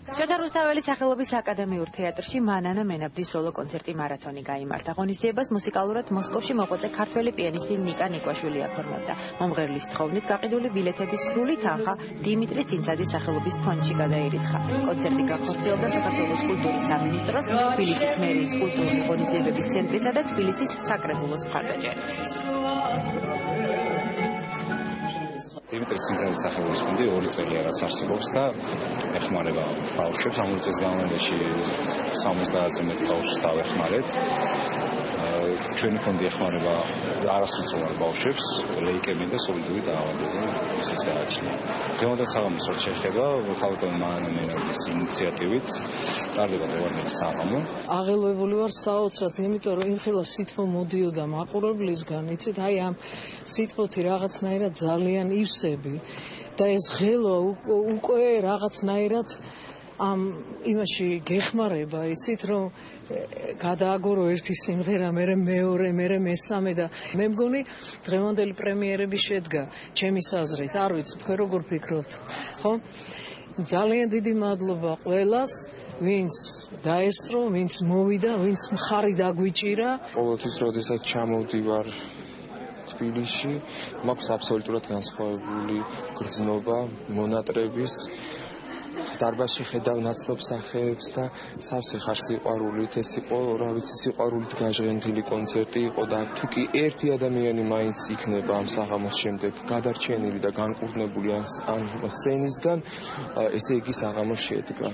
შოთა რუსთაველის სახელობის აკადემიურ თეატრში მანანა მენაბდის სოლო კონცერტი მარათონი გაიმართა. ღონისძიებას მუსიკალურად მოსკოვში მოღვაწე ქართველი პიანისტი ნიკა ნიკვაშვილი აფორმებდა. მომღერლის თხოვნით გაყიდული ბილეთების სრული თანხა დიმიტრი ცინცაძის სახელობის ფონდში გადაირიცხა. კონცერტი განხორციელდა საქართველოს კულტურის სამინისტროს, თბილისის მერიის კულტურული ღონისძიებების ცენტრისა და თბილისის საკრებულოს მხარდაჭერით. დიმიტრი ცინცაძის სახელობის ფონდი 2 წელი რაც არსებობს და ეხმარება ბავშვებს. ამ 2 წლის განმავლობაში 70-ზე მეტ ბავშვს დავეხმარეთ. ჩვენი ფონდი ეხმარება არასრულწლოვან ბავშვებს, ლეიკემია და სოლიდური დაავადებები, ისიც გააჩნია. დღევანდელ საღამოს შეეხება ქალბატონი მანანა მენაბდის ინიციატივით ტარდება დღევანდელი საღამო. აღელვებული ვარ საოცრად, იმიტომ რომ იმხელა სითბო მოდიოდა მაყურებლისგან, იცით, აი ამ სითბოთი რაღაცნაირად ძალიან ივსები და ეს ღელვა უკვე რაღაცნაირად ამ იმაში გეხმარება, იცით, რომ გადააგორო ერთი სიმღერა, მერე მეორე, მერე მესამე და მე მგონი დღევანდელი პრემიერები შედგა ჩემის აზრით. არ ვიცი თქვენ როგორ ფიქრობთ, ხო? ძალიან დიდი მადლობა ყველას, ვინც დაესწრო, ვინც მოვიდა, ვინც მხარი დაგვიჭირა. ყოველთვის როდესაც ჩამოვდივარ თბილისში, მაქვს აბსოლუტურად განსხვავებული გრძნობა მონატრების. დარბაზში ხედავ ნაცნობ სახეებს და სავსე ხარ სიყვარულით. ეს იყო, რა ვიცი, სიყვარულით გაჟღენთილი კონცერტი იყო და თუ კი ერთი ადამიანი მაინც იქნება ამ საღამოს შემდეგ გადარჩენილი და განკურნებული ამ სცენისგან, ესე იგი საღამო შედგა.